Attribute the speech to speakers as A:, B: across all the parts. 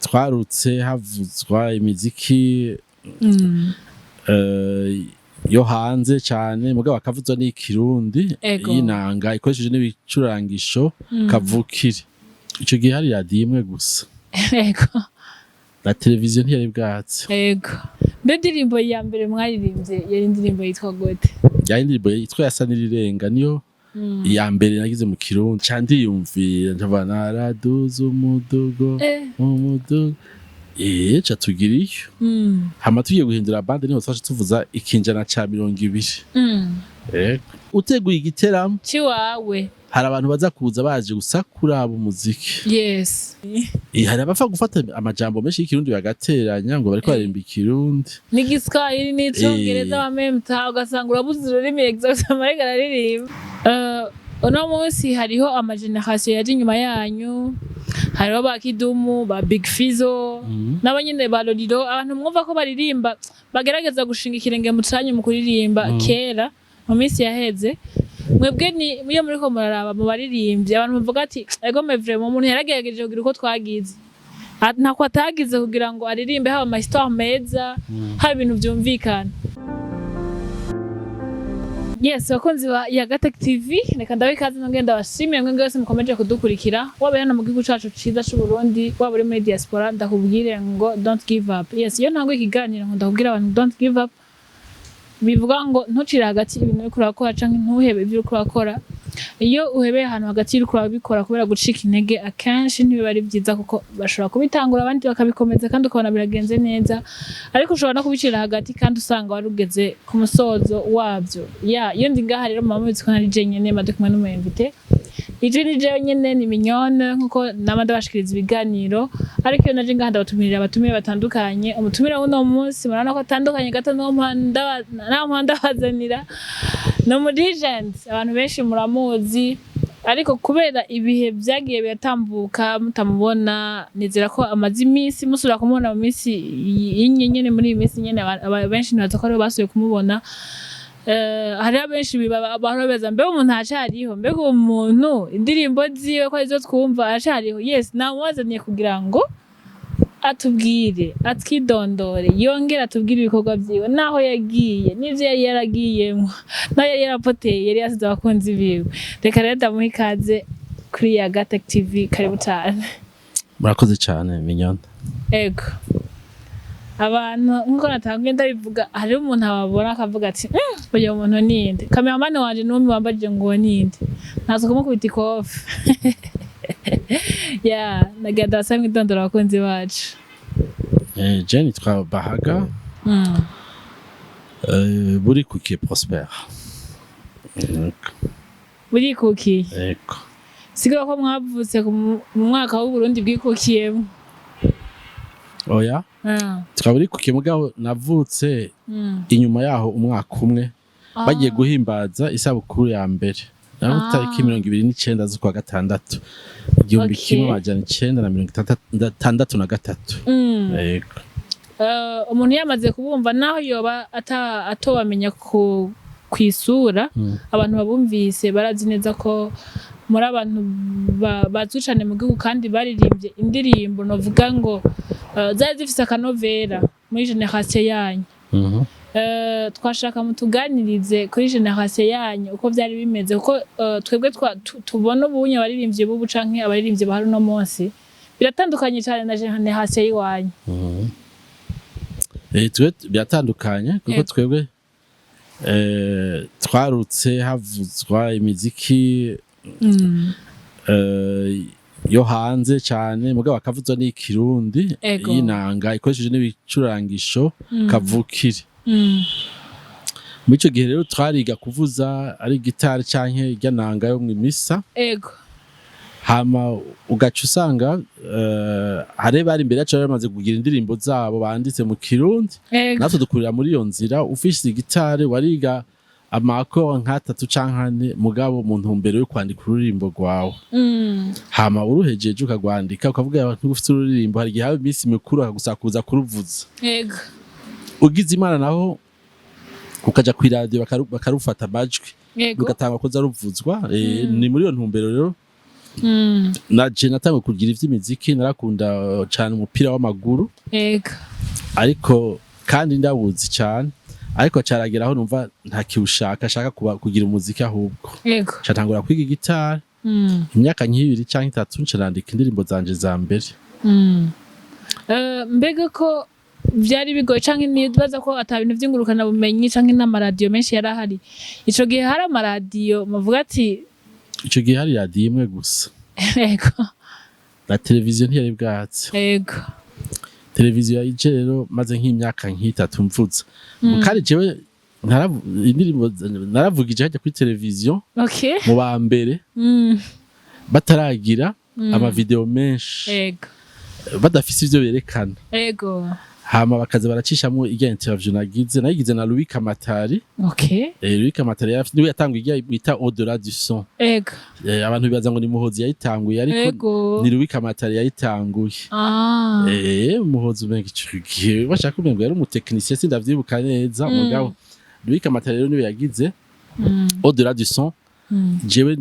A: twarutse havuzwa imiziki yo hanze cyane mugabo akavuzwa n'ikirundi y'inanga ikoresheje n'ibicurangisho kavukire ico gihe hari radio imwe gusa
B: ego
A: la televiziyo ntiyari bwatse
B: ego ndirimbo ya mbere mwaririmbye yari indirimbo yitwa gute
A: ya indirimbo yitwa Yasa n'irirenga niyo ya mbere nagize mu kirundi candiyumvira ndavana raduza umudugo ca tugiriyo hama tugiye guhindura bande niho twaje tuvuza ikinjana ca 200 uteguye igiteramo
B: ciwawe
A: hari abantu baza kuza baje gusakura abo muziki
B: yes
A: hari abafa gufata amajambo menshi y'ikirundi bagateranya ngo bariko barimba ikirundi
B: n'igiswahili n'icongereza bamemta ugasanga urabuze ururimi exact amarega aririmba uno munsi hariho amageneration yaje inyuma yanyu hariho ba Kidumu ba Big Fizo n'abanyene ba Lolilo abantu mwumva ko baririmba bagerageza gushinga ikirenge mu canyu mu kuririmba kera mu minsi yaheze mwebwe ni iyo muri ko muraraba mu baririmbye abantu bavuga ati ego me vraiment umuntu yaragerageje kugira uko twagize ntako atagize kugira ngo aririmbe haba ama histoire meza haba ibintu byumvikana. Yes, wakunzi wa Yaga TV, reka ndabikaze ngenda bashimire mwe ngose mukomeje kudukurikira. Wabe hano mu gihugu cacu ciza c'u Burundi, waba uri muri diaspora ndakubwire ngo don't give up. Yes, iyo ntango ikiganiro ngo ndakubwira abantu don't give up. Bivuga ngo ntucire hagati ibintu uri kurakora canke ntuhebe ibyo uri kurakora. Iyo uhebeye ahantu hagati uri kurabikora kubera gucika intege akenshi ntibiba ari byiza kuko bashobora kubitangura abandi bakabikomeza kandi ukabona biragenze neza, ariko ushobora no kubicira hagati kandi usanga warugeze ku musozo wabyo. Iyo ndi ngaha rero mama muzi ko nari je nyene madukuma n'umwemvite ije ni je nyene ni mignone nkuko namanda bashikiriza ibiganiro, ariko iyo naje ngaha ndabatumirira abatumire batandukanye. Umutumire w'uno munsi murana ko atandukanye gato no mpanda bazanira no mu legend abantu benshi muramuzi, ariko kubera ibihe byagiye biratambuka mutamubona nizera ko amazi iminsi musura kumubona mu minsi nyene muri iyi minsi nyene benshi ntibaza ko ari basuye kumubona. Hari abenshi barobeza mbe umuntu acariho mbe umuntu indirimbo ziwe ko izo twumva acariho. Yes, namwazaniye kugira ngo atubwire atwidondore yongera atubwire ibikorwa byiwe naho yagiye n'ivyo yari yaragiyemo naho yari yarapoteye yari yasize abakunzi biwe. Reka rero ndamuha ikaze kuri Yaga TV. Karibu cyane.
A: murakoze cyane mignone.
B: Ego abantu nkuko natangiye ndabivuga hari umuntu ababona akavuga ati uyu muntu ninde cameraman wanje n'umwe wambajije ngo ninde nazo kumukubita ikofi. Nagira ndasaba idondora abakunzi bacu.
A: Jenny twa Bahaga buri kuki Prosper
B: buri kuki
A: eko
B: sigura ko mwavutse mu mwaka w'u Burundi bwikukiyemo.
A: Oya twaburi kuki mugabo navutse inyuma yaho umwaka umwe bagiye guhimbaza isabukuru ya mbere naho tariki 29 z'ukwa gatandatu 1963. Yego
B: umuntu yamaze kubumva naho yoba atobamenya ku kwisura abantu babumvise barazi neza ko muri abantu bazucane mu gihugu kandi baririmbye indirimbo novuga ngo zari zifise akanovera muri generation yanyu. Twashaka mutuganirize kuri generation yanyu uko byari bimeze kuko twebwe tubona ubunye baririmbye bubu canke abaririmbye bahari no munsi biratandukanye cyane na generation yiwanyu.
A: Twe biratandukanye kuko twebwe twarutse havuzwa imiziki yo hanze cyane mugabo akavuzwa n'ikirundi y'inanga ikoresheje n'ibicurangisho kavukire. Muri ico gihe rero twariga kuvuza ari gitari canke iryananga yo mwimisa.
B: Ego
A: hama ugaca usanga hari bari imbere yacu bamaze kugira indirimbo zabo banditse mu kirundi, natwe dukurira muri iyo nzira. Ufise gitari wariga amako nk'atatu canke ane mugabo mu ntumbero yo kwandika ururimbo rwawe. Hama uruhejeje ukagwandika ukavuga abantu ufite ururimbo hari gihe haba iminsi mikuru akagusakuza kuruvuza.
B: Ego
A: ugize imana naho ukaja ku radio bakarufata amajwi ugatanga koza ruvuzwa. Ni muri iyo ntumbero rero naje natangwe kugira ivy'imiziki narakunda cyane umupira w'amaguru
B: ego
A: ariko kandi ndawuzi cyane ariko carageraho numva nta kiushaka shaka kugira umuziki ahubwo
B: ego
A: catangura kwiga gitari imyaka nk'ibiri canke 3 ncarandika indirimbo zanje za mbere
B: mbega ko vyari bigoye canke nibaza ko ata bintu vy'ingurukana bumenyi canke n'amaradiyo menshi yarahari ico gihe hari amaradiyo muvuga ati
A: ico gihe hari radiyo imwe gusa
B: ego
A: na televiziyo ntiyari bwatse
B: ego
A: televiziyo yaje rero maze nk'imyaka nk'itatu mvuza kandi jewe indirimbo naravugije hajya kuri televiziyo
B: okay
A: mu ba mbere bataragira ama video menshi
B: ego
A: badafise ivyo berekana
B: ego
A: hama bakaza baracishamwo irya interview nagize na Louis Kamatari
B: okay
A: Louis Kamatari niwe yatanguye irya bita au-delà du son
B: ego
A: abantu bibaza ngo ni Muhozi yayitanguye ariko ni Louis Kamatari yayitanguye Muhozi umenga icugiye bashaka kumenga yari umutekinicien sindavyibuka neza mugabo Louis Kamatari rero niwe yagize au-delà du son jewe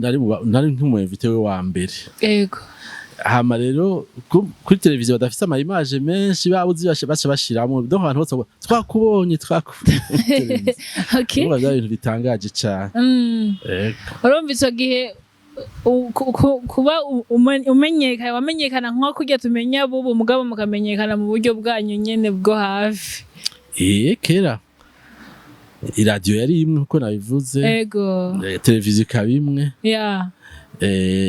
A: nari nk'umu invité we wa mbere
B: ego
A: hama rero kuri televiziyo badafise ama image menshi babuzi baca bashiramo donc abantu bose twakubonye
B: okay
A: ubaza ibintu bitangaje cyane
B: urumva ico gihe kuba wamenyekana nko kurya tumenya bubu mugabo mukamenyekana mu buryo bwanyu nyene bwo hafi
A: kera iradiyo yari imwe uko nabivuze
B: ego
A: televiziyo ikaba imwe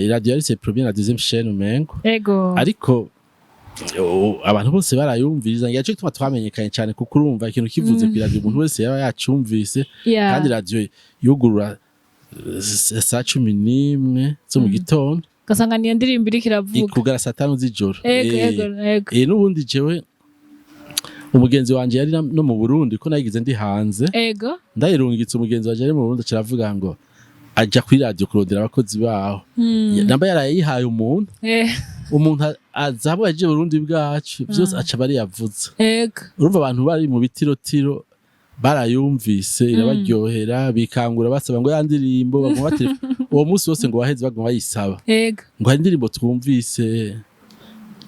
A: iradiyo yari c'est première na deuxième chaîne umengo
B: ego
A: ariko abantu bose barayumviriza ngiye cyo twamenyekanye cyane kuko urumva ikintu kivuze ku iradiyo umuntu wese yaba yacumvise kandi radiyo yugurura saa 11 zo mu gitondo
B: gasanga niyo ndirimbo iri kiravuga
A: ikugara saa 5 z'ijoro
B: ego
A: n'ubundi jewe umugenzi wanje yari no mu Burundi ko nagize ndi hanze
B: ego
A: ndayirungitse umugenzi wanje ari mu Burundi caravuga ngo aja kuri radio kurondera abakozi baho namba yarayihaye umuntu azabo yaje Burundi bwacu byose aca bari yavuze urumva abantu bari mu bitirotiro barayumvise irabaryohera bikangura basaba ngo yandirimbo bagomba uwo munsi wose ngo waheze bagomba bayisaba ngo hari indirimbo twumvise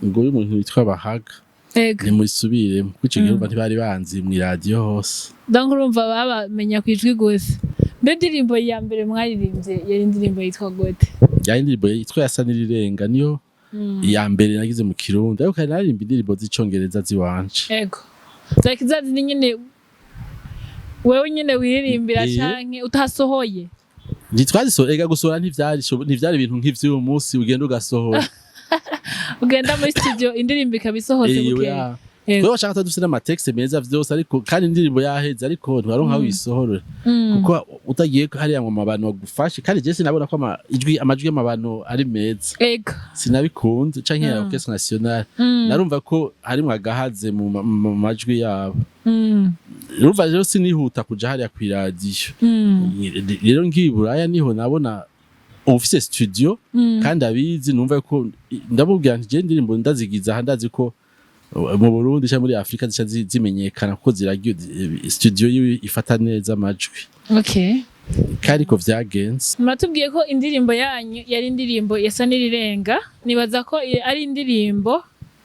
A: ngo uyu muntu witwa Bahaga ni murisubire kuko gihe ntibari banzi mu radio hose
B: donc urumva babamenya kwijwi gose mbe ndirimbo ya mbere mwaririmbye yari indirimbo yitwa gute
A: yari indirimbo yitwa Yasa nirirenga niyo ya mbere nagize mu Kirundi ariko kandi naririmba indirimbo z'icongereza ziwanje
B: ego zakizazi ni nyene wewe nyene wiririmbira canke utasohoye
A: ntitwazisohora gusohora ntivyari ibintu nk'ivyo munsi ugenda ugasohora
B: ugenda muri studio indirimbo ikabisohotse bukeye
A: Kwewe washaka dufite n'amatext meza vyose ariko kandi indirimbo yaheze ariko ntiwaronka wisohorera kuko utagiye hariya ngo abantu bagufashe kandi je sinabona ko amajwi y'amabano ari meza sinabikunze canke ya orchestre nationale narumva ko hari mwagahaze mu majwi yabo urumva rero sinihuta kuja hariya ku radio rero ngiburaya niho nabona office studio kandi abizi numva ko ndamubwira nti je indirimbo ndazigiza handazi ko mu Burundi cyangwa muri Afrika zimenyekana kuko ziragiye studio ifata neza amajwi kandi ko vyagenze
B: muratubwiye ko indirimbo yanyu yari indirimbo Yasa nirirenga nibaza ko ari indirimbo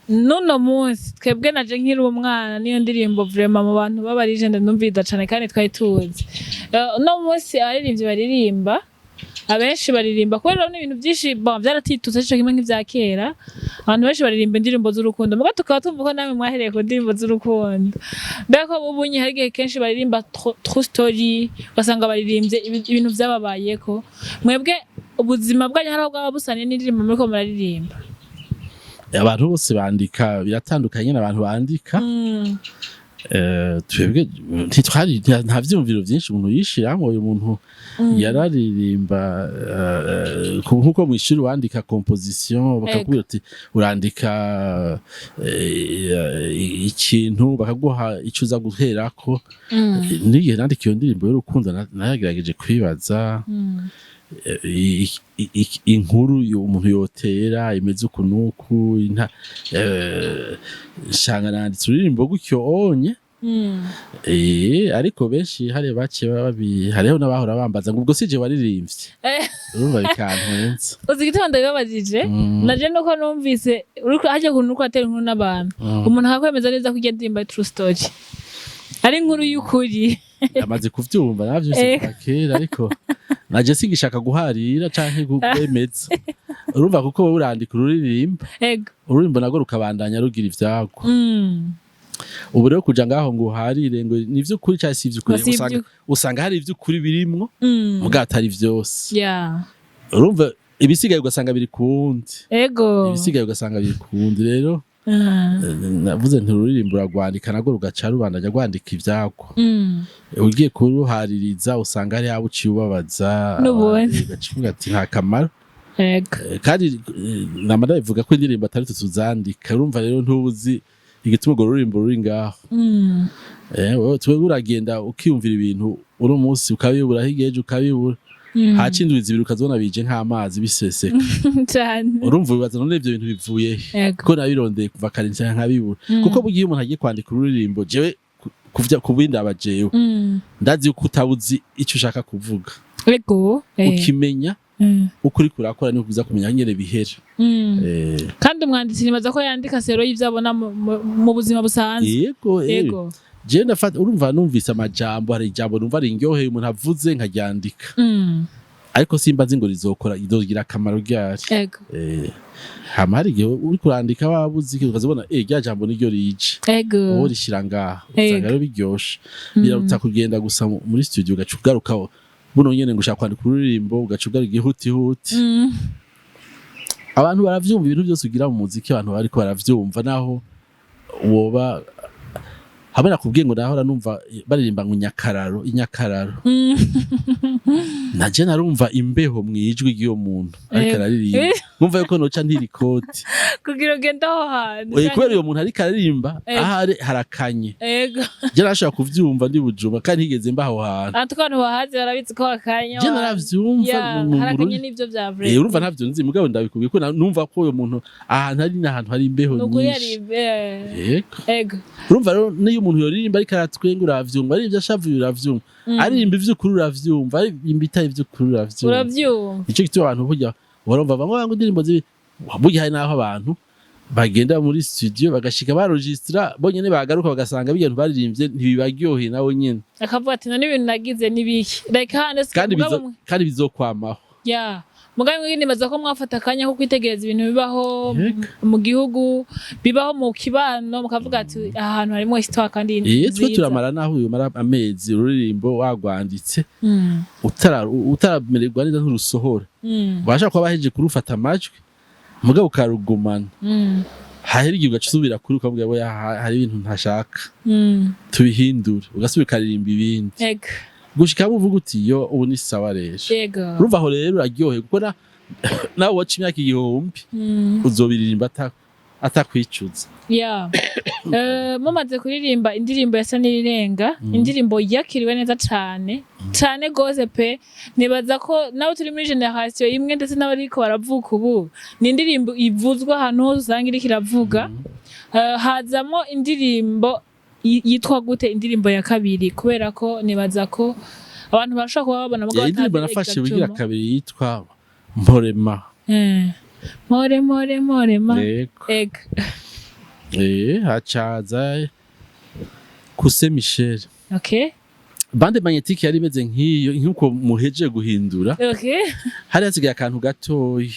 B: nuno munsi twebwe naje nkiri umwana niyo ndirimbo vraiment mu bantu baba legend numvida cyane kandi twari tuzi no munsi abaririmbyi baririmba abenshi baririmba kubera n'ibintu byinshi byaratitutse cyo kimwe nk'ivya kera abantu benshi baririmba indirimbo z'urukundo muga tukaba tumva ko namwe mwahereye ku ndirimbo z'urukundo mbega ko ubunyi hari gihe kenshi baririmba true story basanga baririmbye ibintu byababayeko mwebwe ubuzima bwanyu hari bwaba busane n'indirimbo muri ko muraririmba
A: abantu bose bandika biratandukanye n'abantu bandika twebwe ntitwari nta vyumviro byinshi umuntu yishiramo uyu muntu yararirimba nkuko mwishuri wandika composition bakakubwira ati urandika ikintu bakaguha icuza guherako nigihe nandika iyo ndirimbo y'urukundo nayagerageje kwibaza inkuru umuntu yotera imeze ukunuku shanga nanditse uririmbo gutyo onye ariko benshi hari bake hariho n'abahora bambaza ngo ubwo sije waririmbye urumva bikantwenza
B: uzi igitondo bibabajije naje nuko numvise uriko haje kuntu ko atera inkuru n'abantu umuntu akakwemeza neza ko ndirimba true story ari inkuru y'ukuri
A: amaze kuvyumva navyose kera ariko naje singishaka guharira canke kwemeza urumva kuko wowe urandika ururirimbo nago rukabandanya rugira ivyago ubu rero kuja ngaho ngo uharire ngo nivy'ukuri cyangwa si ivy'ukuri usanga hari ivy'ukuri birimwo muga atari vyose urumva ibisigaye ugasanga biri kundi ibisigaye ugasanga biri kundi rero navuze nti ururirimbo uragwandika nago rugaca rubandanya rwandika ivyago ugiye kuruhaririza usanga hari abo uciye ubabaza ugacivuga ati nta kamaro kandi namara bivuga ko indirimbo atari tuzandika urumva rero ntubuzi igituma urwo ruririmbo ruri ngaho twe uragenda ukiyumvira ibintu uri umunsi ukabibura higeje ukabibura hacindura izibiri ukazona bije nk'amazi biseseka urumva bibaza none ivyo bintu bivuye ko nabirondeye kuva kare cyane nkabibura kuko bugiye umuntu agiye kwandika ururirimbo jewe kuvya kubinda abajeyo ndazi uko utabuzi ico ushaka kuvuga ukimenya ukuri kurakora ni kuza kumenya nyene bihera
B: kandi umwanditsi nibaza ko yandika sero y'ivyabona mu buzima busanzwe
A: yego je ndafata urumva numvise amajambo hari ijambo numva ringyoheye umuntu avuze nkaryandika ariko simba nzi ngo rizokora izogira akamaro ryari hama hari igihe uri kurandika wabuze ukazibona rya jambo niryo rije uwo rishira ngaha usanga rero biryoshe birarutsa kugenda gusa muri studio ugaca ugarukaho buno nyene ngo ushaka kwandika ururirimbo ugaca ugaruka ihuti abantu baravyumva ibintu byose ugira mu muziki abantu bariko baravyumva naho woba habona kubwiye ngo nahora numva baririmba ngo inyakararo naje narumva imbeho mwijwi giyo muntu ariko araririmba numva yuko noca ntirikoti
B: kugira genda ho hantu
A: kubera iyo muntu ariko aririmba ahari harakanye je nashaka kuvyumva ndi bujuma kandi higeze mbaho hantu
B: atwana bahazi barabitse ko hakanya
A: je naravyumva
B: harakanye nivyo vya vrai
A: urumva ntavyo nzi mugabo ndabikubiye ko numva ko uyo muntu ahantu ari n'ahantu hari imbeho nyinshi urumva rero niyo umuntu yoririmba ariko aratwenga uravyumva ari ivyo ashavuye uravyumva aririmba ivy'ukuri uravyumva aririmba itaye ivy'ukuri uravyumva ico gituma abantu burya barumva ngo indirimbo burya hari naho abantu bagenda muri studio bagashika baregistra bonyene bagaruka bagasanga ibintu baririmbye ntibibagyoheye nawo nyene
B: akavuga ati none ibintu nagize nibiki like
A: kandi bizokwamaho
B: mugabe mwini baza ko mwafata akanya ko kwitegereza ibintu bibaho mu gihugu bibaho mu kibano mukavuga ati ahantu harimo histoire kandi
A: twe turamara naho uyu mara amezi ururirimbo wagwanditse utaramererwa neza nturusohora basha ko baheje kurufata amajwi mugabo karugumana hahera igihe ugasubira kuri ukavuga ngo hari ibintu ntashaka tubihindura ugasubira karirimba ibindi gushika uvuga uti yo ubu ni sawa rero urumva aho rero uraryohe kuko nawe waca imyaka igihumbi uzobiririmba atakwicuza
B: mumaze kuririmba indirimbo yasa n'irirenga indirimbo yakiriwe neza cane gose pe nibaza ko nawe turi muri generation imwe ndetse n'abariko baravuka ubu ni indirimbo ivuzwa ahantu hose usanga iriko iravuga hazamo indirimbo yitwa gute indirimbo ya kabiri kubera ko nibaza ko abantu bashaka kuba babona mugabo
A: indirimbo nafashe bigira kabiri yitwa Mporema
B: Mporema
A: hacaza Kuse Michel bande magnetique yari imeze nk'uko muheje guhindura hari hasigaye akantu gatoyi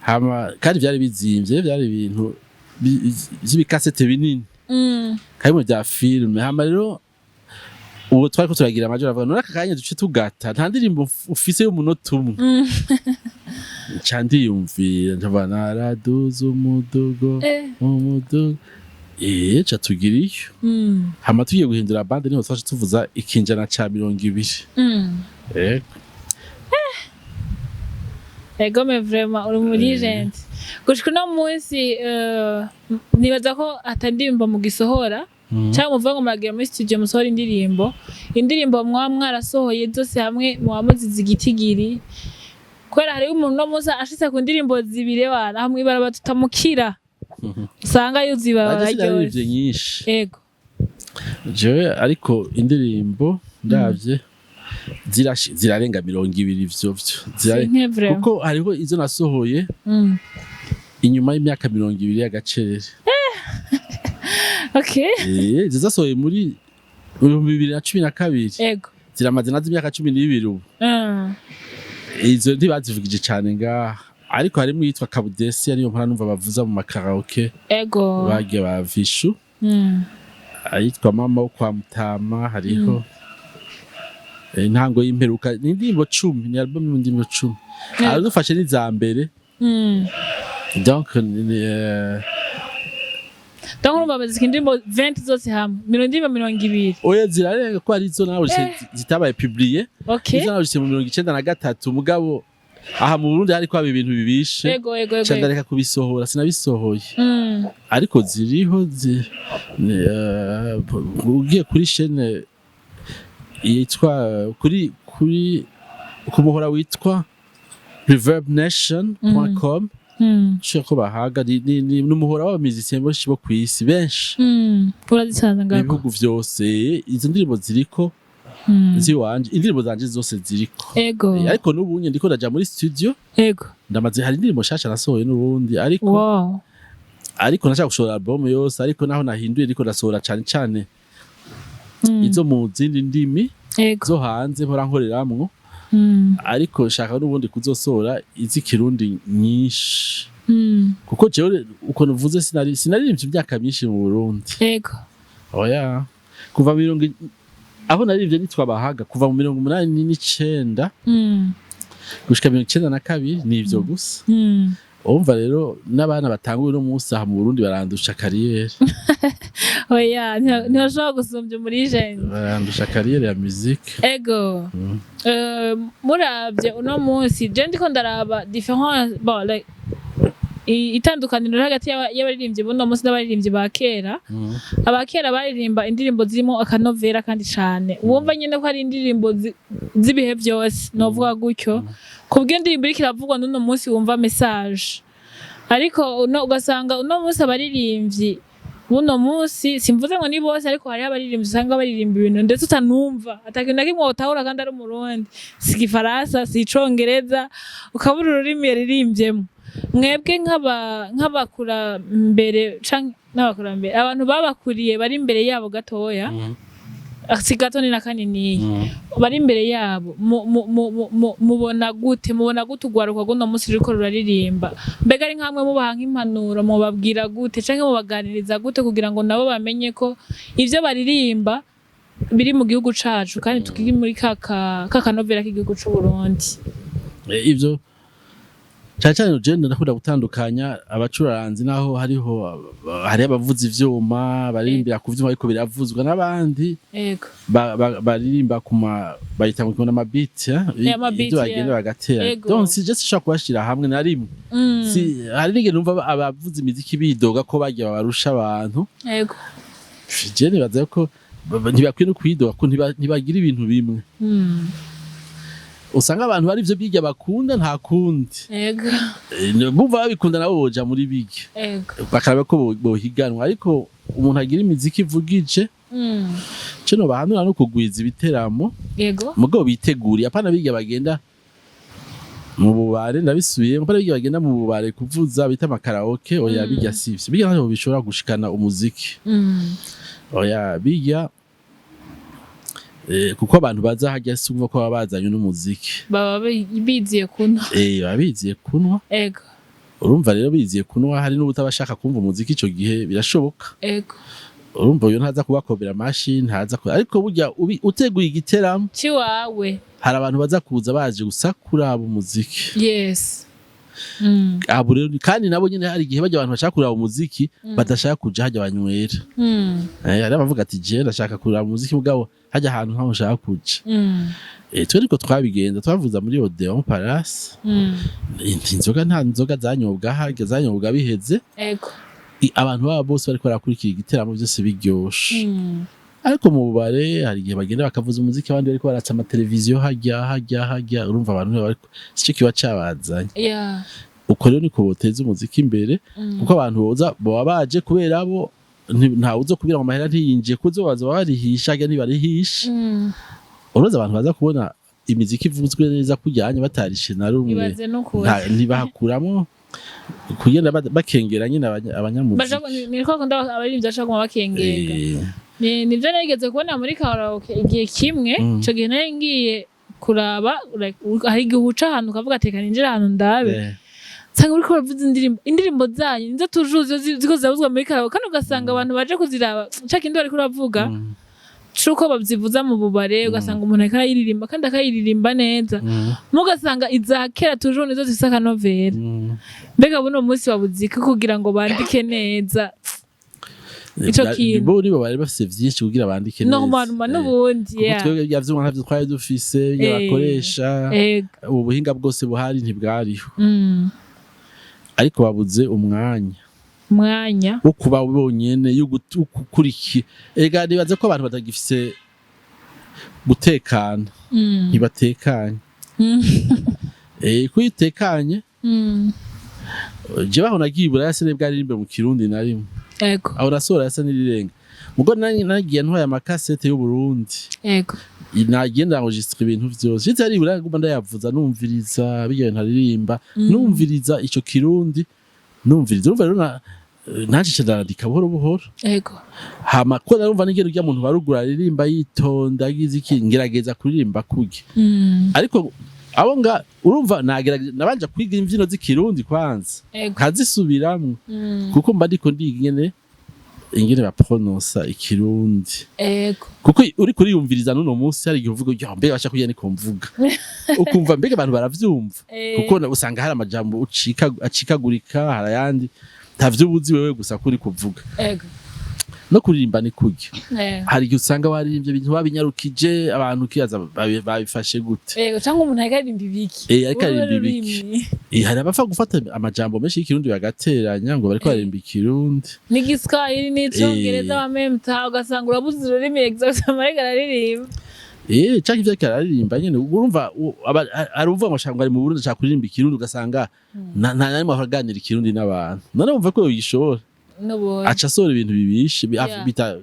A: hama kandi byari bizimvye byari ibintu by'ibikasete binini karimo bya filme hama rero ubu twari ko turagira amajoro avuga none akanya duce tugata nta ndirimbo ufise y'umunota umwe candiyumvira ndava naraduza umudugo ca tugira iyo hama tugiye guhindura bande niho twaje tuvuza ikinjana ca 200
B: ego me vraiment uri muri gente gushika no munsi nibaza ko atandimba mu gisohora cyangwa muvuga ngo muragira muri studio musohora indirimbo mwarasohoye zose hamwe muwamuziza igitigiri kwera hari umuntu no musa ashitse ku ndirimbo zibire wana hamwe baraba tutamukira usanga yuziba bararyoje
A: nyinshi
B: ego
A: jewe ariko indirimbo ndavye zirarenga 200 kuko hariho izo nasohoye inyuma y'imyaka 200 y'agacerere.
B: Okay.
A: Zizasohoye muri 2012.
B: Yego.
A: Ziramaze nazo imyaka 12 ubu. Izo ntibazivugije cyane ngaha ariko harimo yitwa Kabudesi ariyo mpora numva bavuza mu makaraoke.
B: Ego.
A: Bagiye bavishu. Ayitwa mama wo kwa Mutama hariho. Intango y'imperuka ni indirimbo 10 ni album y'indirimbo 10. Aradufashe n'iza mbere. Donc
B: urumva bazika indirimbo 20 zose hamwe 220.
A: Oya zirarenga ko ari zo nawe zitabaye publié.
B: Okay.
A: Izo nawe mu 1993 mugabo aha mu Burundi hari ko aba ibintu bibishe.
B: Ego.
A: Candareka kubisohora sinabisohoye. Ariko ziriho ugiye kuri chaîne yitwa kuri kumuhora witwa reverbnation.com. Shako Bahaga ni numuhora w'abamizisien benshi bo kwisi benshi.
B: Urazisanza ngako.
A: Ibihugu vyose izo ndirimbo ziriko ziwanje indirimbo zanje zose ziriko.
B: Ego.
A: Ariko n'ubunye ndiko ndaja muri studio.
B: Ego.
A: Ndamaze hari indirimbo shasha nasohoye n'ubundi ariko.
B: Wow.
A: Ariko nashaka gushora album yose ariko naho nahinduye ariko ndasohora cyane izo mu zindi ndimi zo hanze mpora nkoreramwo. Ariko shaka n'ubundi kuzosohora izi Kirundi nyinshi. Kuko jewe uko nuvuze sinaririmbye imyaka myinshi mu Burundi.
B: Ego.
A: Oya. Kuva aho naririmbye nitwa Bahaga kuva mu 1989 gushika 1992 nivyo gusa. Umva rero n'abana batanguye no munsi aha mu Burundi barandusha carrière.
B: Oya ntashobora gusumbya muri jeune.
A: Barandusha carrière ya musique.
B: Ego. Muravye uno munsi je ndiko ndaraba difference bon like itandukaniro hagati y'abaririmbyi buno munsi n'abaririmbyi ba kera. Abakera baririmba indirimbo zirimo akanovera kandi cyane. Wumva nyine ko ari indirimbo zibihe byose novuga gutyo. Kubwo indirimbo iriko iravugwa n'uno munsi wumva message. Ariko ugasanga uno munsi abaririmbyi buno munsi simvuze ngo ni bose ariko hari abaririmbyi usanga baririmba ibintu ndetse utanumva atakintu nakimwe utahura kandi ari umurundi. Si Gifaransa, si Icongereza, ukabura ururimi yarimbyemo. Mwebwe nk'abakura mbere canke n'abakurambere abantu babakuriye bari imbere yabo gatoya gato ni nakanini bari imbere yabo mubona gute ugwaruka guno munsi riko ruraririmba mbega ari nkamwe mubaha nk'impanuro mubabwira gute canke mubaganiriza gute kugira ngo nabo bamenye ko ivyo baririmba biri mu gihugu cacu kandi tukiri muri kakanovera k'igihugu c'u Burundi.
A: Ivyo cyane ugenda ndakunda gutandukanya abacuranzi naho hari abavuza ivyuma baririmbira ku vyuma ariko biravuzwa n'abandi baririmba bayita mu kibona amabiti ibyo bagenda bagatera. Donc si just shaka kubashira hamwe na rimwe hari n'ingene numva abavuza imiziki bidoga ko bagiye babarusha abantu.
B: Yego
A: je nibaza ko ntibakwiye no kwidoga ko ntibagira ibintu bimwe. Usanga abantu bari ivyo biga bakunda nta kundi.
B: Yego.
A: Bumva babikunda nabo boja muri biga.
B: Yego.
A: Bakaraba ko bohiganwa ariko umuntu agira imiziki ivugije. Cyo bahanura no kugwiza ibiteramo.
B: Yego.
A: Mugabo biteguriye apana biga bagenda mu bubare ndabisubiye apana biga bagenda mu bubare kuvuza bita makaraoke oya biga sivyo. Biga nabo bishobora gushikana umuziki. Oya biga kuko abantu baza hajya sumva ko babazanye n'umuziki
B: baba biziye kunwa
A: babiziye kunwa.
B: Ego
A: urumva rero biziye kunwa hari n'ubutabashaka kumva umuziki ico gihe birashoboka.
B: Ego
A: urumva uyo ntaza kubakobera machine ariko burya uteguye igiteramo
B: ci wawe
A: hari abantu baza kuza baje gusakura umuziki.
B: Yes.
A: Abo rero kandi nabo nyine hari igihe bajya abantu bashaka kuraba umuziki badashaka kuja hajya banywera. Hari abavuga ati je ndashaka kuraba umuziki mugabo hajya ahantu nkaho ushaka kuja. Twe ariko twabigenza twavuza muri Odeon Palace. Nta nzoga zanyobwa biheze.
B: Ego
A: abantu baba bose bariko barakurikira igiteramo byose biryoshe. Ariko mu bubare hari igihe bagenda bakavuza umuziki abandi bariko baratsa amateleviziyo hajya urumva abantu bariko sico kiba cabazanye.
B: Yeah.
A: Uko rero niko boteza umuziki imbere kuko abantu boza baba baje kubera abo nta uzo kubira mu mahera ntiyinjiye kuzo baza barihisha ajya ntibarihisha uroza abantu baza kubona imiziki ivuzwe neza kujyanye batarishe na rumwe ntibahakuramo kugenda bakengera nyine abanyamuziki
B: niko akunda abaririmbyi bashaka kuma bakengera nibyo nigeze kubona muri karaoke igihe kimwe ico gihe nari ngiye kuraba hari igihe uca ahantu ukavuga ati ninjira ahantu ndabe sanga uriko uravuza indirimbo zanyu nizo tujuze ziko zabuzwa muri karaoke kandi ugasanga abantu baje kuziraba cakindi bariko uravuga cuko babyivuza mu bubare ugasanga umuntu akayiririmba kandi akayiririmba neza mugasanga izakera tujuru nizo zisaka novela mbega buno munsi babuzika kugira ngo bandike neza ico kintu
A: bo nibo bari bafise vyinshi kugira bandike neza
B: normal n'ubundi
A: twebwe yavyumva ntavyo twari dufise yabakoresha ubuhinga bwose buhari ntibwariho ariko babuze umwanya wo kuba bonyene yo gukurikira ega nibaze ko abantu batagifise gutekana ntibatekanye kuyitekanye je baho nagibura yase bwaririmbe mu Kirundi narimwe
B: ego
A: aho nasora yasa nirirenga mugo nagiye ntwaye amakasete y'u Burundi
B: ego
A: nagenda enregistre ibintu vyose bitari buraguma ndayavuza numviriza bigiye ntaririmba numviriza ico Kirundi numviriza urumva rero naje ndandika buhoro buhoro
B: ego
A: hama ko narumva n'ingero ry'amuntu barugura aririmba yitonda agize iki ngerageza kuririmba kuge ariko abo urumva nagerageza nabanje kwiga imvyino z'ikirundi kwanza kazisubiramwe kuko mba ndiko ndigene ingene baprononsa ikirundi kuko uri kuriyumviriza nuno munsi hari igihe uvuga yo mbega basha kujya niko mvuga ukumva mbega abantu baravyumva kuko usanga hari amajambo acikagurika harayandi ntavyo ubuzi wewe gusa kuri kuvuga no kuririmba ni kurya hari igihe usanga waririmbye ibintu babinyarukije abantu kiyaza babifashe gute
B: cyangwa umuntu akaririmba ibiki
A: akaririmba ibiki hari abafa gufata amajambo menshi y'ikirundi bagateranya ngo bariko baririmba ikirundi
B: n'igiswahili n'icongereza bamemta ugasanga urabuze ururimi exactement ariko araririmba
A: canke ivyo araririmba nyene urumva aruvuga ngo shangwa ari mu Burundi ashaka kuririmba ikirundi ugasanga nta narimo aganira ikirundi n'abantu none wumva ko yishora aca sora ibintu bibishe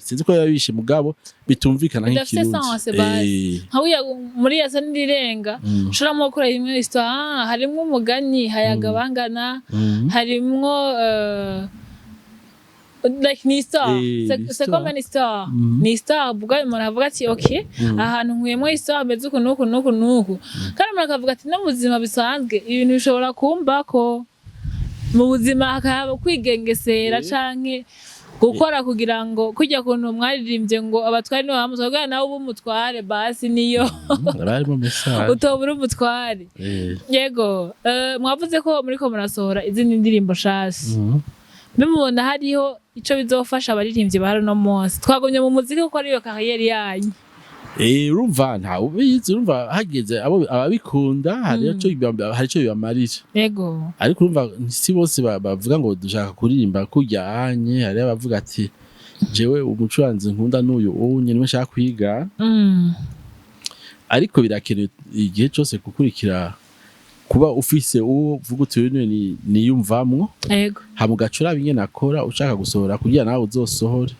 A: sinzi ko yabishe mugabo bitumvikana nk'ikirundi
B: hauya muri Yasa ndirenga ushiramo gukora imwe histoire harimwo umugani hayaga bangana harimwo like ni histoire c'est comme une histoire ni histoire buga umuntu avuga ati okay ahantu nkuyemo histoire meze uku nuku kandi umuntu akavuga ati no muzima bisanzwe ibintu bishobora kumbako mu buzima hakaba kwigengesera canke gukora kugira ngo kujya kuntu mwaririmbye ngo abatwari no bamusogana nawe ubumutware basi niyo
A: bari mu message
B: utobura umutware yego mwavuze ko muri ko murasohora izindi ndirimbo shasi bimubona hariho ico bizofasha abaririmbyi bahari no munsi twagomye mu muziki kuko ariyo kariyeri yanyu
A: urumva nta ubizi urumva hageze ababikunda hari ico bibamarira
B: yego
A: ariko urumva si bose bavuga ngo dushaka kuririmba kujyanye hari abavuga ati jewe umucuranzi nkunda n'uyu unye niwe nshaka kwiga ariko birakenewe igihe cyose gukurikira kuba ufise uwo vuga uti niyumvamwo
B: yego
A: hamugacura binye nakora ushaka gusohora kugira nawe uzosohore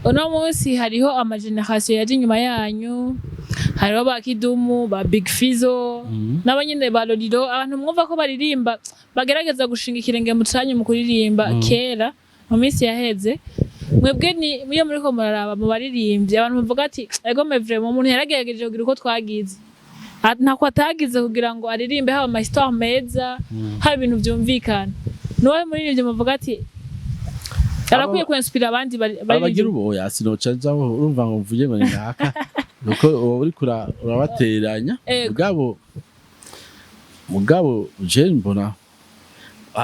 B: uno munsi hariho amageneration yaje inyuma yanyu hariho ba Kidumu ba Big Fizo n'abanyine ba Lolilo abantu mwumva ko baririmba bagerageza gushinga ikirenge mu canyu mu kuririmba kera mu minsi yaheze mwebwe ni iyo muri ko muraraba mu baririmbye abantu bavuga ati ego me vraiment umuntu yaragerageje kugira uko twagize ntako atagize kugira ngo aririmbe haba ama histoire meza haba ibintu byumvikana nowe muri ibyo muvuga ati arakwiye kwinspira abandi
A: bagira ubo yasinoca nzaho urumva ngo mvuye ngo ndaka nuko uri urabateranya mugabo je mbona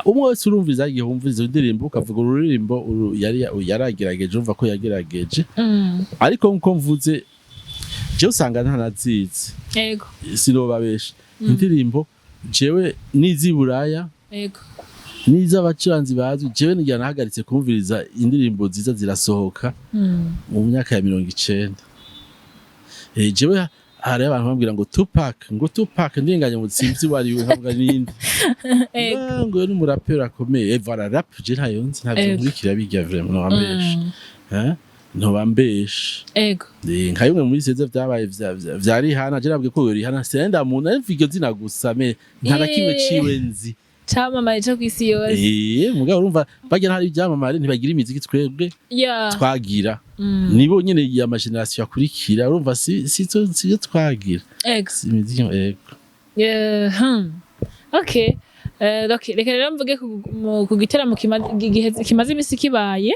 A: umwe wese urumviza igihe wumviza indirimbo ukavuga ururirimbo yaragerageje umva ko yagerageje ariko nko mvuze je usanga ntanazizi
B: yego
A: sinobabesha indirimbo jewe niziburaya
B: yego
A: niza abacuranzi bazwi jewe ngira nahagaritse kumviriza indirimbo ziza zirasohoka mu myaka ya 90 jewe hari abantu bambwira ngo Tupac ndinganye mu tsimzi wariwe nkavuga ninde ngo ni umuraperi akomeye voilà rap je ntayo nzi ntabyo nkurikira bijya vraiment no ambeshe ntobambeshe
B: ego
A: nka bimwe muri seze vyabaye vyari hana je nabwiye ko yori hana senda muntu arivyo zina gusa me nta na kimwe ciwe nzi
B: camamaye cyo kwisi yose
A: mugabo urumva bagira hari ibyamamare ntibagira imiziki twebwe twagira nibo nyene ya generation yakurikira urumva si twagira imiziki
B: okay reka rero mvuge ku giteramo kimaze imisi kibaye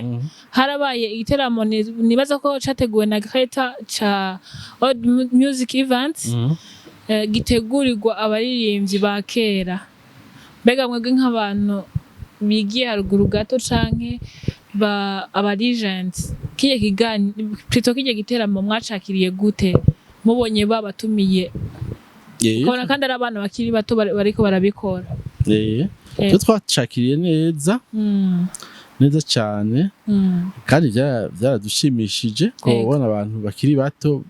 B: harabaye igiteramo nibaza ko categuwe na Greta ca Old Music Event gitegurirwa abaririmbyi ba kera mbega mwebwe nk'abantu bigiye haruguru gato canke aba legends kiye giteramo mwacakiriye gute mubonye babatumiye kora kandi ari abana bakiri bato bariko barabikora
A: cyo twacakiriye neza cyane kandi byaradushimishije ko ubona abantu bakiri bato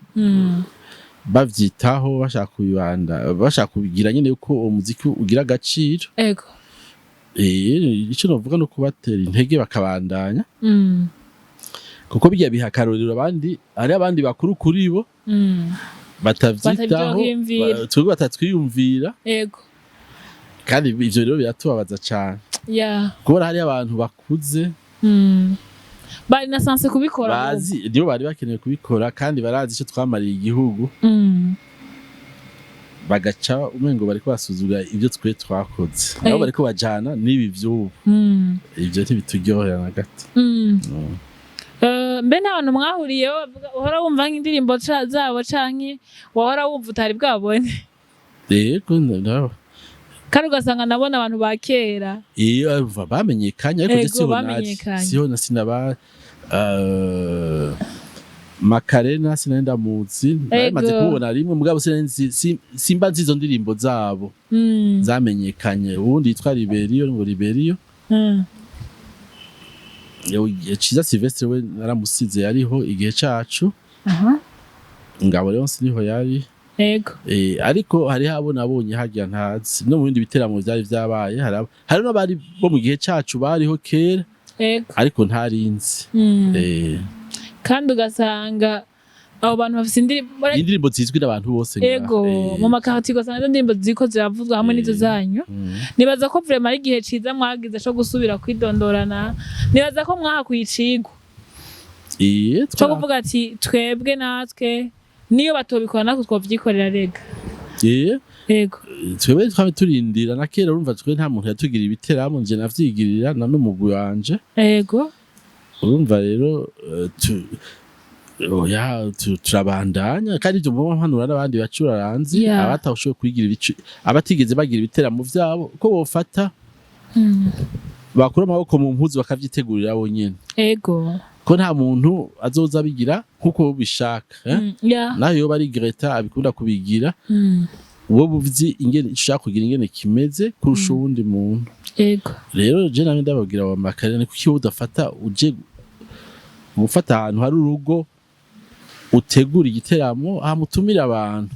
A: bavyitaho bashaka kubigira nyine uko umuziki ugira agaciro icyo novuga no kubatera intege bakabandanya kuko bijya biha akarorero abandi bakuru kuri bo batavyitaho twebwe batatwiyumvira kandi ivyo rero biratubabaza cyane kubona hari abantu bakuze
B: bari na sanse kubikora
A: nibo bari bakeneye kubikora kandi barazi icyo twamariye igihugu bagaca umengo bariko basuzugura ibyo twe twakoze nabo bariko bajana n'ibi vy'ubu ivyo ntibitujyohera na gato
B: mbe nta bantu mwahuriyeho uhora wumva nk'indirimbo zabo canke wahora wumva utari bwabone
A: yego ndabo
B: kandi ugasanga nabona abantu ba kera
A: iyo bamenyekanye ariko siho sinaba Makarena sinenda muzi maze kubona rimwe mugabo simba nzizo ndirimbo zabo zamenyekanye ubundi yitwa Liberiyo Ciza Silvestre we naramusize yariho igihe cacu ngabo rero siniho yari ariko hari habo nabonye hagiye ntazi no mu bindi biteramo byari vyabaye hari n'abari bo mu gihe cacu bariho kera ariko ntarinzi
B: kandi ugasanga abo bantu bafite
A: indirimbo zizwi n'abantu bose
B: mu makarati ugasanga indirimbo ziko ziravuzwa hamwe n'izo zanyu nibaza ko vraiment ari igihe ciza mwagize cyo gusubira kwidondorana nibaza ko mwahakuye icigwa cyo kuvuga ati twebwe natwe niyo batobikora natwe twavyikorera rega
A: twebwe twame turindira na kera urumva twe nta muntu yatugira ibiteramo nje navyigirira na n'umugwi wanje urumva rero turabandanya kandi ibyo mubona mpanura n'abandi bacuraranzi abatawushoboye kwigira abatigeze bagira ibiteramo vyabo ko bofata bakura amaboko mu mpuzu bakavyitegurira bo nyene ko nta muntu azoza bigira nkuko bishaka naho yoba ari Greta abikunda kubigira uwo buvyi ingene ushaka kugira ingene kimeze kurusha uwundi muntu rero je namwe ndababwira wa Makarena kuki udafata uje gufata ahantu hari urugo utegura igiteramo hamutumira abantu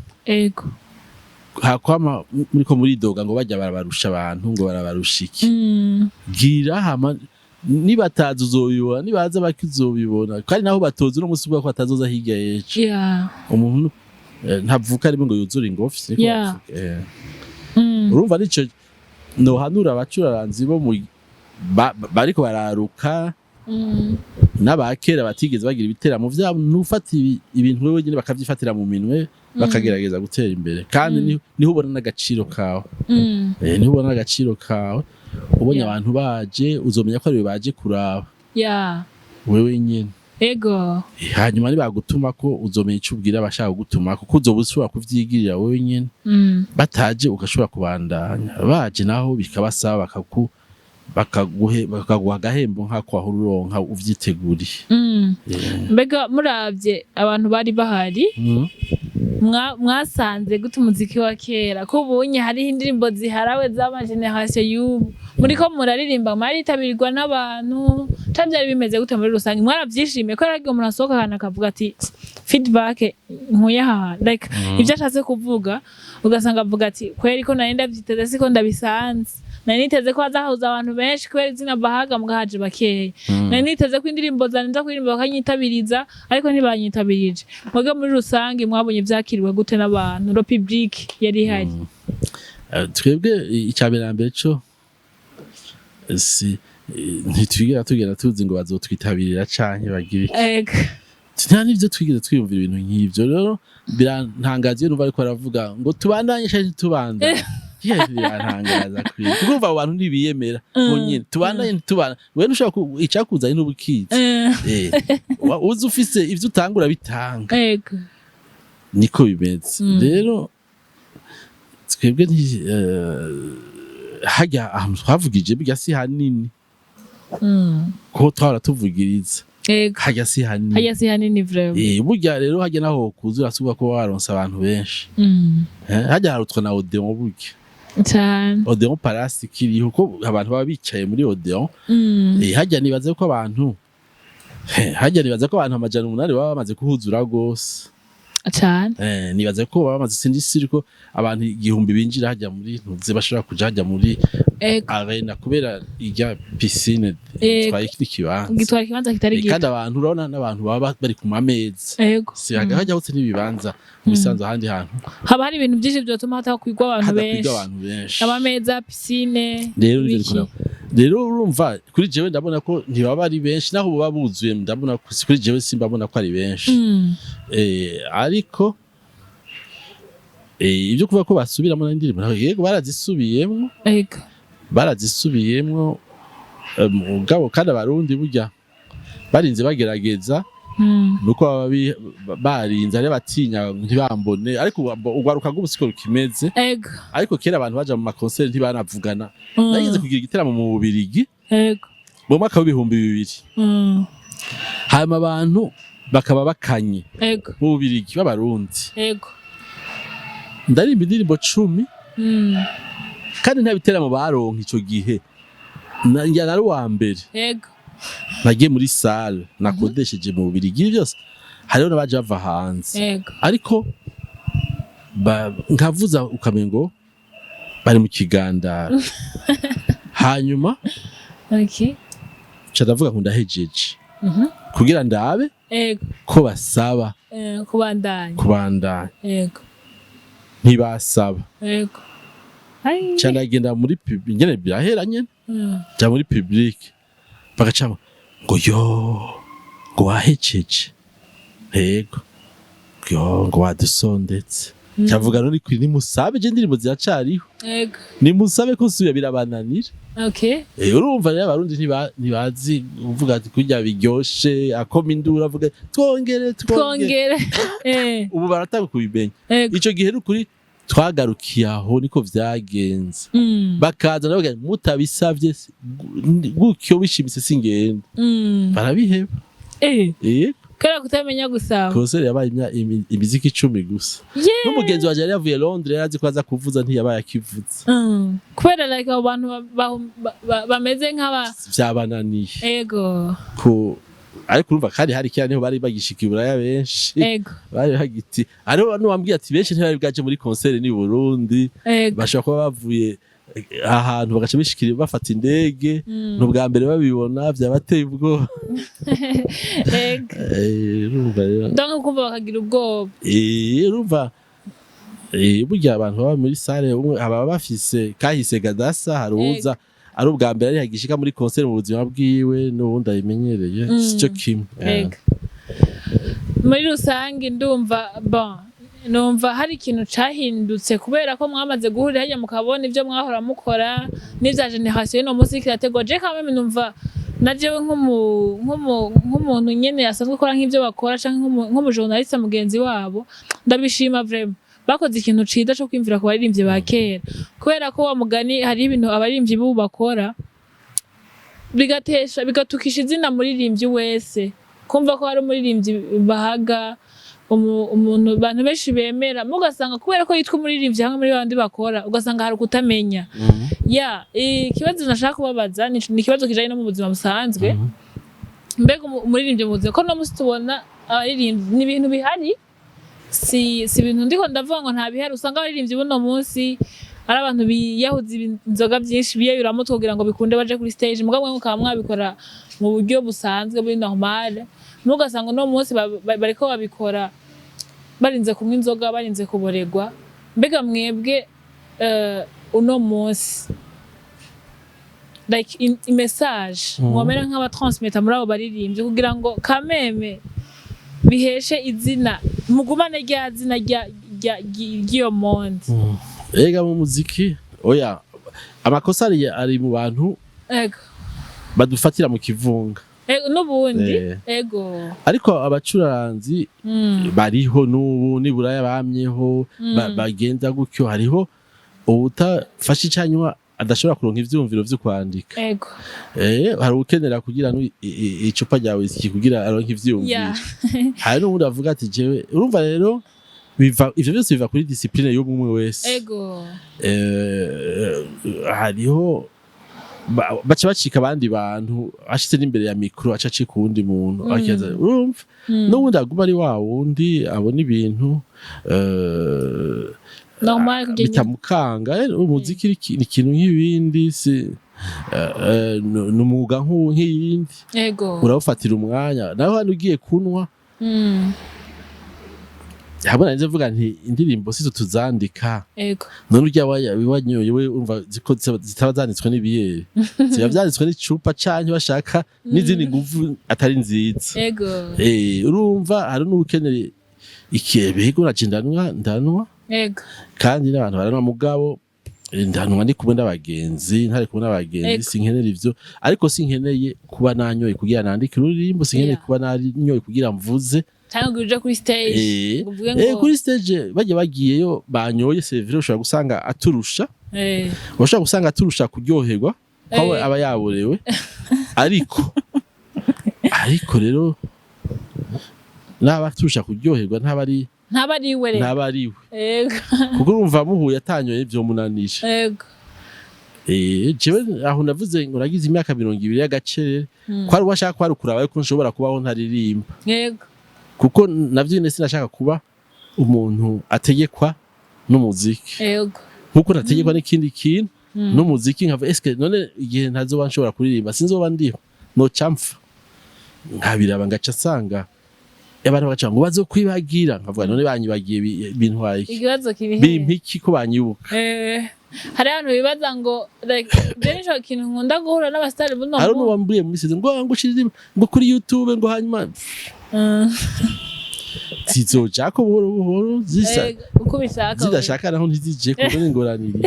A: hakwama muriko muridoga ngo bajya barabarusha abantu ngo barabarusha iki gira hama nibataza uzoyibona nibaza bakizobibona kandi naho batoza no musi bwa ko atazoza hirya yeje umuntu ntavuka rimwe ngo yuzure ingofi urumva nico no hanura abacuraranzi bo bariko bararuka n'abakera batigeze bagira ibiteramo vyabo nufata ibintu wewe nyine bakavyifatira mu minwe bakagerageza gutera imbere kandi niho ubona n'agaciro kawe niho ubona n'agaciro kawe ubonye abantu baje uzomenya ko ari baje kuraba wewe nyine hanyuma nibagutuma ko uzomenya icyo ubwira abashaka gutuma kuko uzobushobora kuvyigirira wewe nyine bataje ugashobora kubandanya baje naho bikabasaba bakaguha agahembo nk'ako aho uronka uvyiteguriye
B: mbega muravye abantu bari bahari mwasanze gute umuziki wa kera ko ubunye hariho indirimbo ziharawe z'amageneration y'ubu muri ko muraririmba maritabirirwa n'abantu cyangwa bimeze gute muri rusange mwaravyishimiye ko aragiye umuntu asohoka ahantu akavuga ati feedback nkuye aha like ibyo ashatse kuvuga ugasanga avuga ati kweri ko nari ndavyiteze siko ndabisanze nari niteze ko hazahuza abantu benshi kweri izina Bahaga mugahaje bakeya nari niteze ko indirimbo zanza kuririmba bakanyitabiriza ariko ntibanyitabirije mwebwe muri rusange mwabonye vyakiriwe gute n'abantu ro public yari hari
A: twebwe icyambere cyo si ntitwigera tugera tuzi ngo bazotwitabirira canke bagire nta n'ibyo twigeze twiyumvira ibintu nk'ibyo rero birantangaza iyo numva ariko aravuga ngo tubandanye cyane tubandanye birantangaza kuri kuva abo bantu ntibiyemera nyine tubandanye ntitubana wewe nushaka icakuzanye n'ubukizi uzi ufise ivyo utangura bitanga niko bimeze rero twebwe hajya ahantu twavugije biga si hanini ko twara tuvugiriza hajya si hanini vraiment burya rero hajya naho kuzura suba ko waronsa abantu benshi hajya harutwa na Odeon burya cyane Odeon Palace kiriho ko abantu baba bicaye muri Odeon hajya nibaze ko abantu amajana 8 baba bamaze kuhuzura gose cyane nibaze ko baba bamaze sindisiriko abantu igihumbi binjira hajya muri ntuze bashobora kuja hajya muri arena kubera ijya piscine gitwaye kibanza kitari gito kandi abantu urabona n'abantu baba bari ku mameza si hajya hose n'ibibanza bisanzwe ahandi hantu
B: haba hari ibintu byinshi byotuma hatakwigwa abantu benshi amameza piscine
A: rero urumva kuri jewe ndabona ko ntibaba ari benshi naho baba buzuye ndabona ko kuri jewe simbabona ko ari benshi ariko ibyo kuvuga ko basubiramo n'indirimbo yego barazisubiyemwo mugabo kandi abarundi burya barinze bagerageza nuko barinze ari batinya ntibambone ariko ugwaruka gubusiko rukimeze ariko kera abantu baje mu makonseri ntibanavugana nagize kugira igiteramo mu Bubirigi mu mwaka w'2000 hama abantu bakaba bakanye mu Bubirigi b'abarundi ndarimba indirimbo 10 kandi nta biteramo baronka ico gihe njya nari wa mbere nagiye muri salle nakodesheje mu Bubirigi byose hariho n'abaje bava hanze ariko nkavuza ukamengo bari mu kigandara hanyuma ndavuga ngo ndahejeje kugira ndabe ko basaba kubandanya ntibasaba cyandagenda muri public nyene birahera nyene ja muri public bagacama ngo ngo wahejeje ngo wadusondetse cyavuga no ni musabe je ndirimbo ziracariho ni musabe ko suya birabananira urumva rero abarundi ntibazi uvuga ati kurya biryoshe akoma indura avuga twongere ubu baratanga kubimenya ico gihe n'ukuri twagarukiye aho niko vyagenze bakaza nabaga mutabisavye gukyo bishimise singenda barabiheba
B: kera kutamenya gusaba
A: konseri yabaye imiziki 10 gusa n'umugenzi waje yari yavuye Londres yarazi ko aza kuvuza ntiyabaye akivuza
B: kubera like abantu bameze nk'aba
A: vyabananiye ariko urumva kandi hari cyane niho bari bagishikibura ya benshi bari hagiti ariho n'uwambwiye ati benshi ntibari bwaje muri concert ni Burundi bashaka kuba bavuye ahantu bagaca bishikira bafata indege n'ubwa mbere babibona byabateye ubwo
B: donc kumva bakagira ubwoba
A: urumva burya abantu baba muri salle aba bafise kahise gadasa haruza ari ubwa mbere ari hagishika muri concert mu buzima bwiwe n'ubundi ayimenyereye cyo kimwe
B: muri rusange numva hari ikintu cahindutse kubera ko mwamaze guhurira hajya mukabona ibyo mwahora mukora n'ivya generation no music yategoje kamwe numva najewe nk'umuntu nyene yasanzwe gukora nk'ivyo bakora canke nk'umujournaliste mugenzi wabo ndabishima vraiment bakoze ikintu ciza cyo kwimvira ku baririmbyi ba kera kubera ko wa mugani hari ibintu abaririmbyi b'ubu bakora bigatukisha izina muririmbyi wese kumva ko hari umuririmbyi Bahaga umuntu abantu benshi bemera mugasanga kubera ko yitwa umuririmbyi hamwe muri bandi bakora ugasanga hari kutamenya ikibazo nashaka kubabaza ni ikibazo kijanye no mu buzima busanzwe mbega umuririmbyi mu buzima ko no musi tubona abaririmbyi ni ibintu bihari si ibintu ndiko ndavuga ngo nta bihari usanga abaririmbyi buno munsi ari abantu biyahuza inzoga byinshi biyayuramo kugira ngo bikunde baje kuri stage mugabo mukaba mwabikora mu buryo busanzwe buri normal mugasanga no munsi bariko babikora barinze kumwe inzoga barinze kuboregwa mbega mwebwe uno munsi like message mwomera nk'aba transmitter muri abo baririmbye kugira ngo kameme biheshe izina mugumane rya zina ry'iyo monde
A: ega mu muziki oya amakosa ari mu bantu badufatira mu kivunga
B: n'ubundi ego
A: ariko abacuraranzi bariho n'ubu nibura yabamyeho bagenda gutyo hariho ubutafasha icanywa adashobora kuronka ivyumviro vyo kwandika
B: ego
A: hari ukenera kugira icupa ryawe kugira aronka ivyumviro hari n'ubundi avuga ati jewe urumva rero ivyo byose biva kuri discipline y'umwe wese
B: ego
A: hariho baca bacika abandi bantu ashitse n'imbere ya mikro aca acika uwundi muntu akaza urumva n'ubundi aguma ari wa wundi abona ibintu bitamukanga umuziki ni ikintu nk'ibindi ni umwuga nk'iyindi urawufatira umwanya nawe hano ugiye kunwa habona nje mvuga nti indirimbo sizo tuzandika none urya wanyoye we umva ziko zitaba zanditswe n'ibiyere ziba byanditswe n'icupa canke bashaka n'izindi nguvu atari nziza urumva hari n'ukenere ikebego ndanwa kandi n'abantu baranwa mugabo ndanwa ndi kumwe n'abagenzi ntari kumwe n'abagenzi sinkenera ivyo ariko sinkeneye kuba nanyoye kugira nandike ururimbo sinkeneye kuba nanyoye kugira mvuze
B: cyangwa uje kuri stage
A: kuri stage bagiyeyo banyoye sevire ushobora gusanga aturusha ushobora gusanga aturusha kuryoherwa ko aba yaborewe ariko rero naba aturusha kuryoherwa ntabariwe kuko urumva muhuye atanyoye vyo munanisha jewe aho navuze ngo nagize imyaka 20 y'agacere ko ari washaka ko ari kuraba ko nshobora kubaho ntaririmba kuko navyo nyine sinashaka kuba umuntu ategekwa n'umuziki nkuko nategekwa n'ikindi kintu n'umuziki nkava eske none igihe ntazoba nshobora kuririmba sinzoba ndiho no camfa nkabiraba ngaca sanga abantu baca ngo bazokwibagira nkavuga none banyibagiye bintwaye
B: ikibazo kibihe
A: bimpiki ko banyibuka
B: hari abantu bibaza ngo like denisho kintu nkunda guhura n'abastari buno
A: hari n'uwambuye mu misize ngo ngushirire ngo kuri YouTube ngo hanyuma zizoja ko buhoro zisa
B: uko bishaka
A: zidashaka naho ntizije kuko n'ingoraniri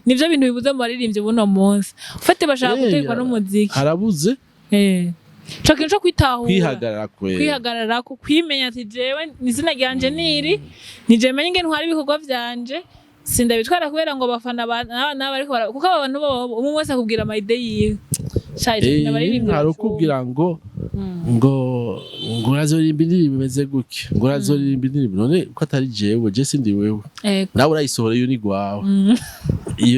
B: nivyo bintu bibuze mu baririmbye buno munsi ufate bashaka gutekwa n'umuziki
A: harabuze
B: Chokin cyo kwitahura
A: kwihagarara
B: kwimenya ati jewe nizina ryanje niri nije menye nge ntwari ibikorwa vyanje sindabitwara kubera ngo bafana n'aba ariko kuko abantu umwe wese akubwira my day yiwe
A: hari ukubwira ngo urazorimba indirimbo imeze gutya ngo urazorimba indirimbo none ko atari jewe je sindi wewe nawe urayisohora iyo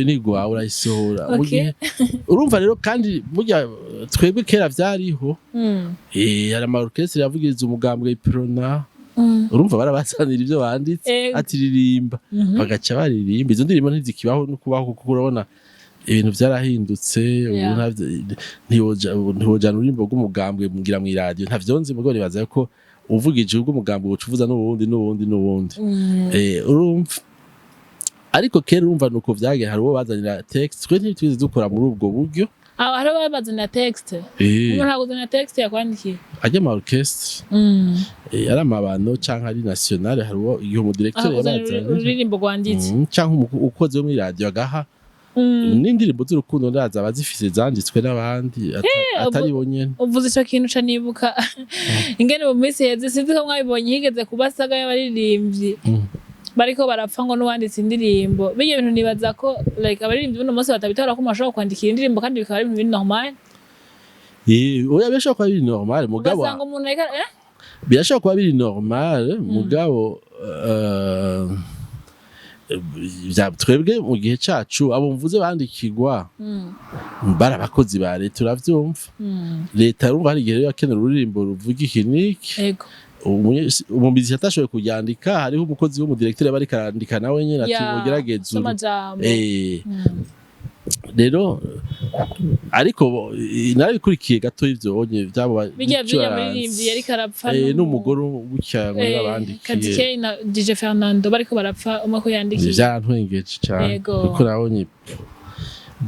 A: ni gwawe urayisohora mugihe urumva rero kandi burya twebwe kera vyariho hari ama-orchestre yavugiriza umugambwe Prona urumva barabazanira ivyo banditse atiririmba bagaca baririmba izo ndirimbo ntizikibaho no kubaho kuko urabona ibintu vyarahindutse ntibojana ururimbo rw'umugambwe mugira mu radio ntavyonze mugo nibaza ko uvugije ubw'umugambwe ucuvuza n'ubundi urumva ariko kera urumva nuko vyagiye hari uwo bazanira text twe ntitwize dukora muri ubwo buryo
B: hari uwo bazanira text umuntu ntabwo text yakwandikiye
A: ajya mu orchestre ari amabano canke ari national hari uwo iyo mu directeur yabazanye
B: uririmbo rwanditse
A: canke ukoze muri radio agaha n'indirimbo z'urukundo ndaza abazifise zanditswe n'abandi atari bonyene
B: uvuze ico kintu ca nibuka ingene mu minsi heze sinzi ko mwabibonye higeze kubasaga y'abaririmbyi bariko barapfa ngo n'uwanditse indirimbo bijye bintu nibaza ko like abaririmbyi buno munsi batabitora ko mashobora kwandikira indirimbo kandi bikaba ari ibintu normal
A: oya besho kwa biri normal mugabo
B: basanga umuntu
A: birashobora kuba biri normal mugabo twebwe mu gihe cacu abo mvuze bandikirwa bari abakozi ba leta uravyumva leta urumva hari igihe yakenera ururirimbo ruvuga ikiniki umumbizi atashoboye kuryandika hariho umukozi w'umudirecteur bari karandika nawe nyene ati mugerageze rero ariko narabikurikiye gato ivyo byabo
B: bijya muri yari karapfa
A: n'umugore w'icyango n'abandi
B: kadie na DJ Fernando bariko barapfa umwe ko yandikiye
A: byantwengeje cyane kuko nabonye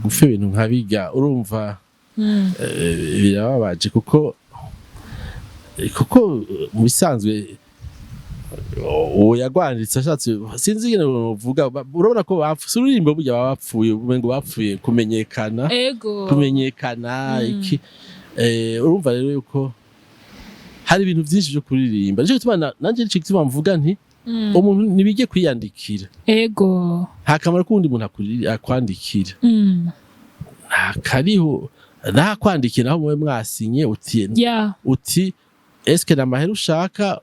A: gufa ibintu nkabiga urumva birababaje kuko mu bisanzwe uwo yagwanditse ashatse sinzi ingene uvuga urabona ko bapfuye ururimbo burya bapfuye umengo bapfuye kumenyekana iki urumva rero yuko hari ibintu byinshi byo kuririmba nico gituma nanje nico gituma mvuga nti umuntu nibige kwiyandikira nta kamaro kundi umuntu akwandikira kariho nakwandikira aho mwe mwasinye uti eske na mahera ushaka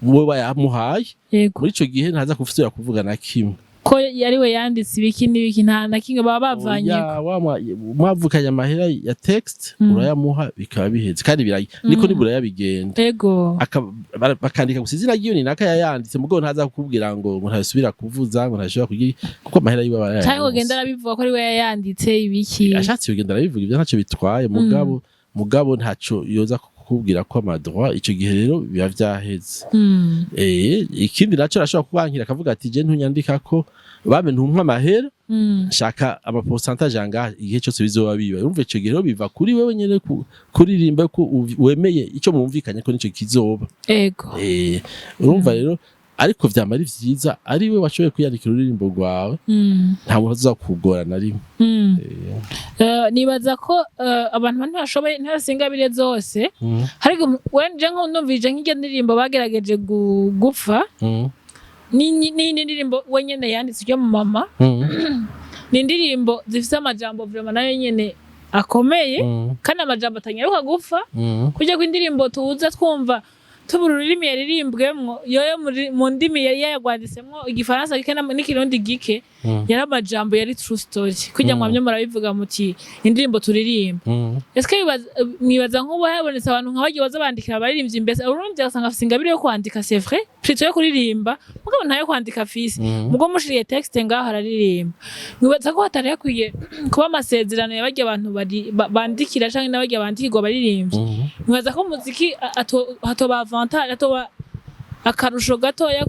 A: muwe bayamuhaye muri ico gihe ntaza kufisura kuvuga na kimwe
B: ko yari we yanditse ibiki n'ibiki nta na kimwe baba bavanye
A: mwavukanya amahera ya text urayamuha bikaba biheze kandi niko nibura yabigenda bakandika gusa izina ry'iyoni naka yayanditse mugabo ntaza kukubwira ngo ntasubira kuvuza ngo ntashobora kugira kuko amahera yiwe barayanditse
B: cyangwa genda arabivuga ko ari we yayanditse ibiki
A: ashatse yogenda arabivuga ibyo ntaco bitwaye mugabo ntaco yoza kubwira ko amadroit ico gihe rero biba vyaheze ikindi naco arashobora kubankira akavuga ati je ntunyandika ko bame ntumpa amahera shaka ama pourcentage anga igihe cyose bizoba biba urumva ico gihe rero biva kuri wewe nyene kuririmba ko wemeye ico mumvikanye ko nico kizoba urumva rero ariko vyamara vyiza ari we washoboye kwiyandikira ururirimbo rwawe nta muntu azakugora na rimwe
B: nibaza ko abantu ntibashoboye ntibasingabire zose ariko wenje nk'undumvije nk'iryo ndirimbo bagerageje gupfa ni indirimbo wenyene yanditse ryo mu mama ni indirimbo zifite amajambo vraiment nayo nyene akomeye kandi amajambo atanyaruka gupfa kujya kw'indirimbo tuza twumva tubura ururimi yaririmbwemwo yoyo mu ndimi yari yagwandisemwo igifaransa gike n'ikirundi gike yari amajambo yari true story kugira ngo mwamye murabivuga muti indirimbo turirimba eske mwibaza nk'ubu habonetse abantu nk'abagiye baza bandikira abaririmbyi mbese urumva ugasanga afite ingabire yo kwandika c'est vrai plutôt yo kuririmba mugabo ntayo kwandika afise mugo mushiriye texte ngaho araririmba mwibaza ko hatari yakwiye kuba amasezerano y'abagiye abantu bandikira canke n'abagiye bandikirwa abaririmbyi mwibaza ko muziki hatoba avantage hatoba akarusho gatoya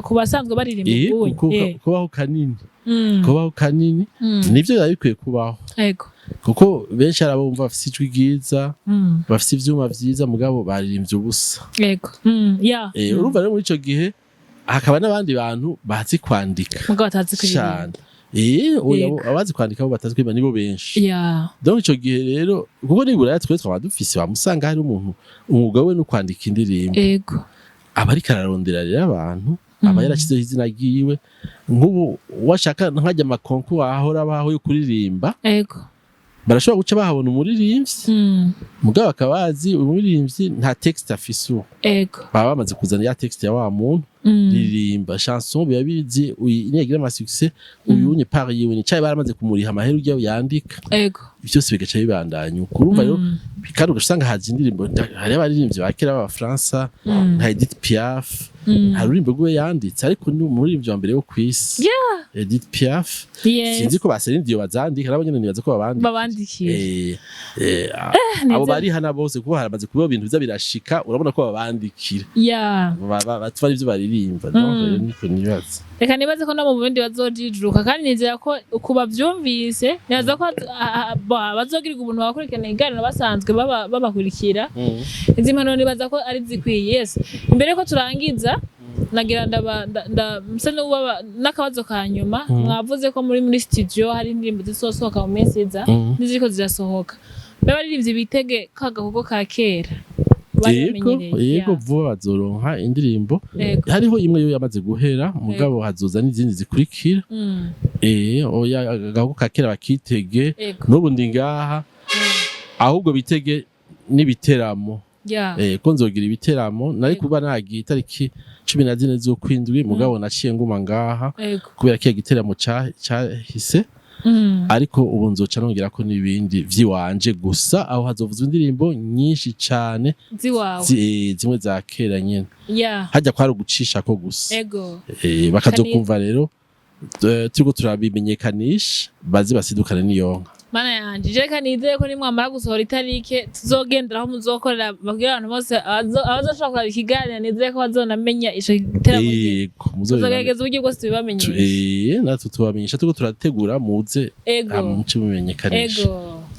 B: kubasanzwe baririmba
A: kubaho kanini nivyo yabikwiye kubaho kuko benshi arabumva bafite ijwi ryiza bafite ivyuma vyiza mugabo baririmbye ubusa urumva rero muri ico gihe hakaba n'abandi bantu bazi kwandika
B: mugabo batazi kuririmba
A: abazi kwandika bo batazi kuririmba nibo benshi donc ico gihe rero kuko nibura twe twaba dufise bamusanga hari umuntu umwuga we no kwandika indirimbo abari kararondera rero abantu aba yaracizeho izina ryiwe nk'ubu washaka nkajya amakonku ahora baho yo kuririmba barashobora guca bahabona umuririmbyi mugabo akabazi umuririmbyi nta text afise baba bamaze kuzana ya text ya wa muntu ririmba chanson biba bizi uyigira ama succès uyunye pari yiwe ni cyayi baramaze kumuriha amahera ujya yandika byose bigaca bibandanya ukurumva rero kandi ugasanga haje indirimbo hari abaririmbyi bakera b'Abafaransa nka Edith Piaf hari urimbo gwe yanditse ariko ni umuririmbyi wa mbere wo kwisi Edith Piaf sinzi ko baserindiyo bazandika nabo nyene nibaza ko
B: babandikiye
A: abo bari hana bose kuko haramaze kuba ibintu biza birashika urabona ko babandikira batwara ivyo baririmba donc niko nibaza
B: reka nibaze ko no mu Burundi bazojijuka kandi nizera ko kuba vyumvise nibaza ko bazogira ubuntu bakurikirana iganiro basanzwe babakurikira izi mpano nibaza ko ari zikwiye imbere ko turangiza nagira mse n'akabazo ka nyuma mwavuze ko muri studio hari indirimbo zisosoka mu message n'iziko zirasohoka baba baririmbyi bitege kagakoko ka kera
A: yego vuba bazoronka indirimbo hariho imwe yo yamaze guhera mugabo hazoza n'izindi zikurikira agakoko ka kera bakitege n'ubu ndi ngaha ahubwo bitege n'ibiteramo ko nzogira ibiteramo nari kuba nagiye itariki 14 z'ukwindwi mugabo naciye nguma ngaha kubera ko igiteramo cyahise ariko ubu nzoca nongera ko nibindi vyiwanje gusa aho hazovuzwa indirimbo nyinshi cyane zimwe za kera nyene hajya kwari ugucisha ko gusa bakazokumva rero turiko turabimenyekanisha bazi basidukane n'iyonka
B: mana yanje reka nizeye ko nimwamara gusohora itarike tuzogenderaho muzokorera babwira abantu bose abazoshobora kuraba ikiganiro nizeye ko bazonamenya ico giteramo muzogerageza uburyo bwose tubibamenyesha
A: natwe tubamenyesha turiko turategura muze muce mumenyekanisha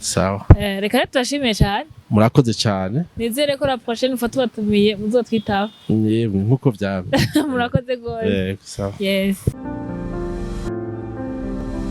A: sawa
B: reka rero turashimiye cyane
A: murakoze cyane
B: nizere ko la prochaine fois tubatumiye muzotwitaba
A: nkuko vyaba
B: murakoze gose
A: sawa
B: yes